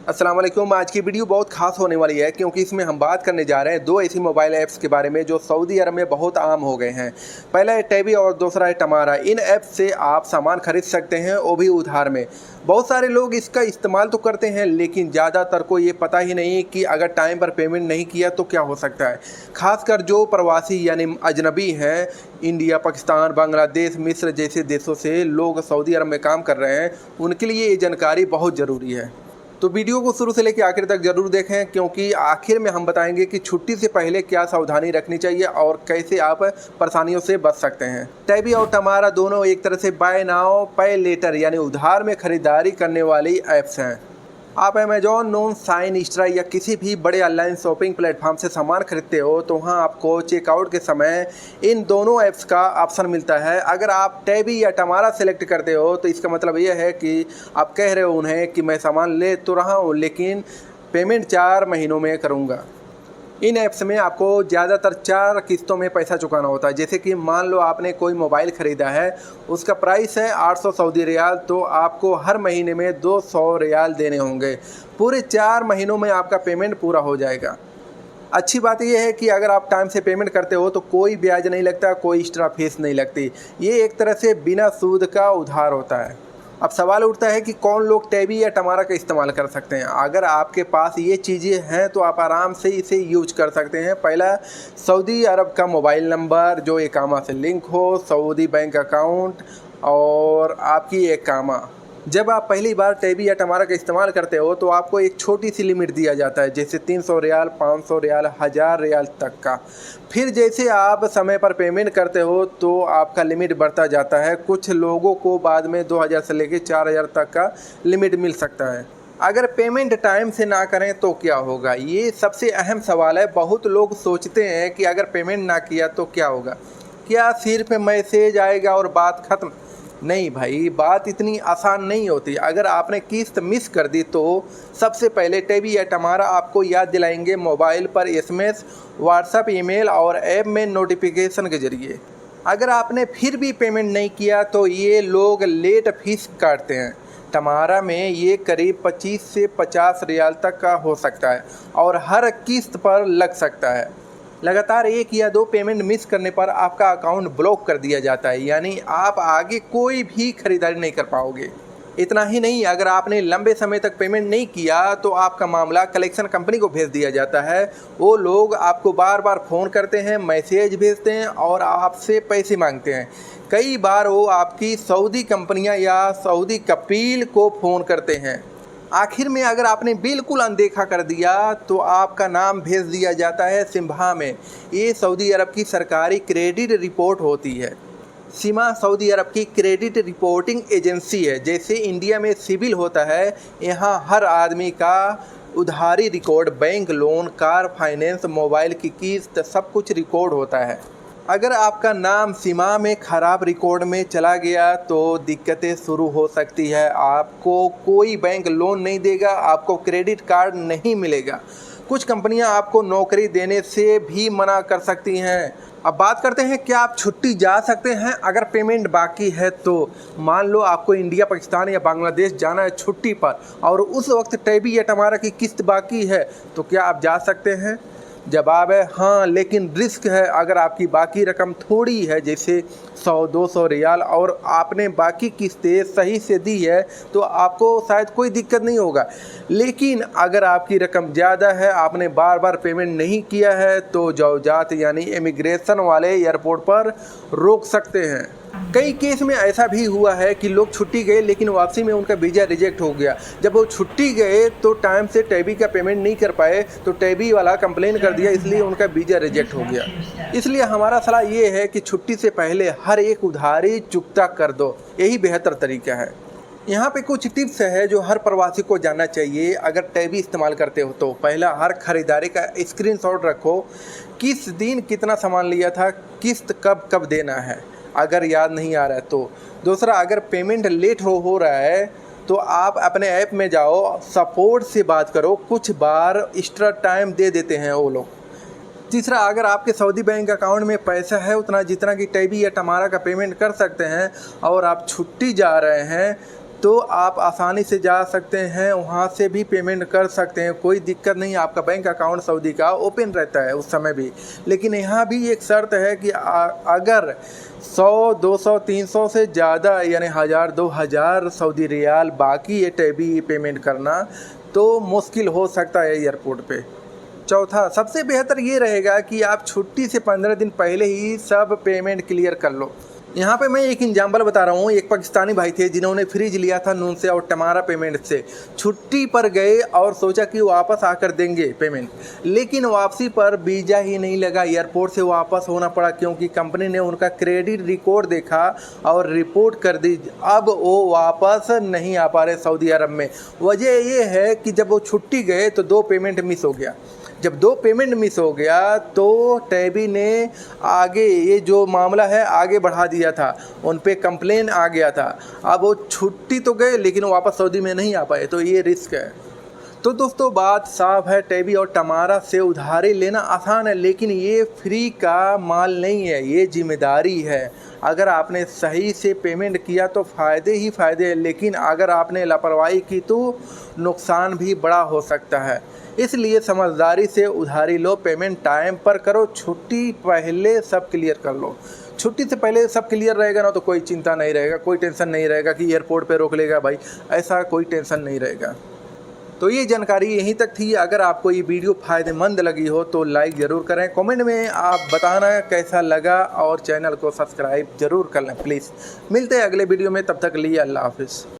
अस्सलाम वालेकुम। आज की वीडियो बहुत खास होने वाली है क्योंकि इसमें हम बात करने जा रहे हैं दो ऐसी मोबाइल ऐप्स के बारे में जो सऊदी अरब में बहुत आम हो गए हैं। पहला है टैबी और दूसरा है टमारा। इन ऐप से आप सामान खरीद सकते हैं, वो भी उधार में। बहुत सारे लोग इसका इस्तेमाल तो करते हैं लेकिन ज़्यादातर को ये पता ही नहीं कि अगर टाइम पर पेमेंट नहीं किया तो क्या हो सकता है। खासकर जो प्रवासी यानी अजनबी हैं, इंडिया, पाकिस्तान, बांग्लादेश, मिस्र जैसे देशों से लोग सऊदी अरब में काम कर रहे हैं, उनके लिए ये जानकारी बहुत ज़रूरी है। तो वीडियो को शुरू से लेकर आखिर तक जरूर देखें क्योंकि आखिर में हम बताएंगे कि छुट्टी से पहले क्या सावधानी रखनी चाहिए और कैसे आप परेशानियों से बच सकते हैं। टैबी और टमारा दोनों एक तरह से बाय नाउ पे लेटर यानी उधार में खरीदारी करने वाली ऐप्स हैं। आप अमेजॉन, नोन, साइन, स्ट्रा या किसी भी बड़े ऑनलाइन शॉपिंग प्लेटफॉर्म से सामान खरीदते हो तो वहाँ आपको चेकआउट के समय इन दोनों ऐप्स का ऑप्शन मिलता है। अगर आप टैबी या टमारा सेलेक्ट करते हो तो इसका मतलब ये है कि आप कह रहे हो उन्हें कि मैं सामान ले तो रहा हूँ लेकिन पेमेंट 4 महीनों में करूँगा। इन ऐप्स में आपको ज़्यादातर 4 किस्तों में पैसा चुकाना होता है। जैसे कि मान लो आपने कोई मोबाइल ख़रीदा है, उसका प्राइस है 800 सऊदी रियाल, तो आपको हर महीने में 200 रियाल देने होंगे। पूरे 4 महीनों में आपका पेमेंट पूरा हो जाएगा। अच्छी बात यह है कि अगर आप टाइम से पेमेंट करते हो तो कोई ब्याज नहीं लगता, कोई एक्स्ट्रा फीस नहीं लगती। ये एक तरह से बिना सूद का उधार होता है। अब सवाल उठता है कि कौन लोग टैबी या टमारा का इस्तेमाल कर सकते हैं। अगर आपके पास ये चीज़ें हैं तो आप आराम से इसे यूज कर सकते हैं। पहला, सऊदी अरब का मोबाइल नंबर जो इकामा से लिंक हो, सऊदी बैंक अकाउंट और आपकी इकामा। जब आप पहली बार टैबी या टमारा का इस्तेमाल करते हो तो आपको एक छोटी सी लिमिट दिया जाता है, जैसे 300 रियाल, 500 रियाल, 1000 रियाल तक का। फिर जैसे आप समय पर पेमेंट करते हो तो आपका लिमिट बढ़ता जाता है। कुछ लोगों को बाद में 2000 से लेकर 4000 तक का लिमिट मिल सकता है। अगर पेमेंट टाइम से ना करें तो क्या होगा, ये सबसे अहम सवाल है। बहुत लोग सोचते हैं कि अगर पेमेंट ना किया तो क्या होगा, क्या सिर्फ मैसेज आएगा और बात ख़त्म? नहीं भाई, बात इतनी आसान नहीं होती। अगर आपने किस्त मिस कर दी तो सबसे पहले टैबी या टमारा आपको याद दिलाएंगे मोबाइल पर SMS, व्हाट्सएप, ईमेल और ऐप में नोटिफिकेशन के ज़रिए। अगर आपने फिर भी पेमेंट नहीं किया तो ये लोग लेट फीस काटते हैं। टमारा में ये करीब 25 से 50 रियाल तक का हो सकता है और हर किस्त पर लग सकता है। लगातार 1 या 2 पेमेंट मिस करने पर आपका अकाउंट ब्लॉक कर दिया जाता है, यानी आप आगे कोई भी खरीदारी नहीं कर पाओगे। इतना ही नहीं, अगर आपने लंबे समय तक पेमेंट नहीं किया तो आपका मामला कलेक्शन कंपनी को भेज दिया जाता है। वो लोग आपको बार बार फ़ोन करते हैं, मैसेज भेजते हैं और आपसे पैसे मांगते हैं। कई बार वो आपकी सऊदी कंपनियां या सऊदी कपील को फ़ोन करते हैं। आखिर में अगर आपने बिल्कुल अनदेखा कर दिया तो आपका नाम भेज दिया जाता है सिम्हा में। ये सऊदी अरब की सरकारी क्रेडिट रिपोर्ट होती है। सिमा सऊदी अरब की क्रेडिट रिपोर्टिंग एजेंसी है। जैसे इंडिया में सिविल होता है, यहाँ हर आदमी का उधारी record, bank loan, car finance, mobile की किस्त, सब कुछ रिकॉर्ड होता है। अगर आपका नाम सीमा में ख़राब रिकॉर्ड में चला गया तो दिक्कतें शुरू हो सकती है। आपको कोई बैंक लोन नहीं देगा, आपको क्रेडिट कार्ड नहीं मिलेगा। कुछ कंपनियां आपको नौकरी देने से भी मना कर सकती हैं। अब बात करते हैं क्या आप छुट्टी जा सकते हैं अगर पेमेंट बाकी है तो। मान लो आपको इंडिया, पाकिस्तान या बांग्लादेश जाना है छुट्टी पर और उस वक्त टैबी या टमारा की किस्त बाकी है, तो क्या आप जा सकते हैं? जवाब है हाँ, लेकिन रिस्क है। अगर आपकी बाकी रकम थोड़ी है, जैसे 100-200 रियाल, और आपने बाकी किस्तें सही से दी है तो आपको शायद कोई दिक्कत नहीं होगा। लेकिन अगर आपकी रकम ज़्यादा है, आपने बार बार पेमेंट नहीं किया है तो जवाजात यानी इमिग्रेशन वाले एयरपोर्ट पर रोक सकते हैं। कई केस में ऐसा भी हुआ है कि लोग छुट्टी गए लेकिन वापसी में उनका वीज़ा रिजेक्ट हो गया। जब वो छुट्टी गए तो टाइम से टैबी का पेमेंट नहीं कर पाए तो टैबी वाला कंप्लेन कर दिया, इसलिए उनका वीज़ा रिजेक्ट हो गया। इसलिए हमारा सलाह ये है कि छुट्टी से पहले हर एक उधारी चुकता कर दो, यही बेहतर तरीका है। यहाँ पे कुछ टिप्स है जो हर प्रवासी को जानना चाहिए अगर टैबी इस्तेमाल करते हो तो। पहला, हर खरीदारी का स्क्रीनशॉट रखो। किस दिन कितना सामान लिया था, किस्त कब कब देना है, अगर याद नहीं आ रहा है तो। दूसरा, अगर पेमेंट लेट हो रहा है तो आप अपने ऐप में जाओ, सपोर्ट से बात करो, कुछ बार एक्स्ट्रा टाइम दे देते हैं वो लोग। तीसरा, अगर आपके सऊदी बैंक अकाउंट में पैसा है उतना जितना कि टैबी या टमारा का पेमेंट कर सकते हैं और आप छुट्टी जा रहे हैं तो आप आसानी से जा सकते हैं, वहाँ से भी पेमेंट कर सकते हैं, कोई दिक्कत नहीं। आपका बैंक अकाउंट सऊदी का ओपन रहता है उस समय भी। लेकिन यहाँ भी एक शर्त है कि अगर 100, 200, 300 से ज़्यादा यानी 1000, 2000 सऊदी रियाल बाकी है टैबी पेमेंट करना, तो मुश्किल हो सकता है एयरपोर्ट पे। चौथा, सबसे बेहतर ये रहेगा कि आप छुट्टी से 15 दिन पहले ही सब पेमेंट क्लियर कर लो। यहाँ पे मैं एक एग्जांपल बता रहा हूँ। एक पाकिस्तानी भाई थे जिन्होंने फ्रिज लिया था नून से और टमारा पेमेंट से। छुट्टी पर गए और सोचा कि वापस आकर देंगे पेमेंट, लेकिन वापसी पर वीज़ा ही नहीं लगा, एयरपोर्ट से वापस होना पड़ा क्योंकि कंपनी ने उनका क्रेडिट रिकॉर्ड देखा और रिपोर्ट कर दी। अब वो वापस नहीं आ पा रहे सऊदी अरब में। वजह ये है कि जब वो छुट्टी गए तो 2 पेमेंट मिस हो गया। जब 2 पेमेंट मिस हो गया तो टैबी ने आगे ये जो मामला है आगे बढ़ा दिया था, उन पे कंप्लेन आ गया था। अब वो छुट्टी तो गए लेकिन वापस सऊदी में नहीं आ पाए, तो ये रिस्क है। तो दोस्तों बात साफ है, टैबी और टमारा से उधारी लेना आसान है, लेकिन ये फ्री का माल नहीं है, ये जिम्मेदारी है। अगर आपने सही से पेमेंट किया तो फ़ायदे ही फ़ायदे हैं, लेकिन अगर आपने लापरवाही की तो नुकसान भी बड़ा हो सकता है। इसलिए समझदारी से उधारी लो, पेमेंट टाइम पर करो, छुट्टी पहले सब क्लियर कर लो। छुट्टी से पहले सब क्लियर रहेगा ना तो कोई चिंता नहीं रहेगा, कोई टेंशन नहीं रहेगा कि एयरपोर्ट पे रोक लेगा भाई, ऐसा कोई टेंशन नहीं रहेगा। तो ये जानकारी यहीं तक थी। अगर आपको ये वीडियो फ़ायदेमंद लगी हो तो लाइक ज़रूर करें, कमेंट में आप बताना कैसा लगा और चैनल को सब्सक्राइब ज़रूर कर लें प्लीज़। मिलते हैं अगले वीडियो में, तब तक लिए अल्लाह हाफ़िज़।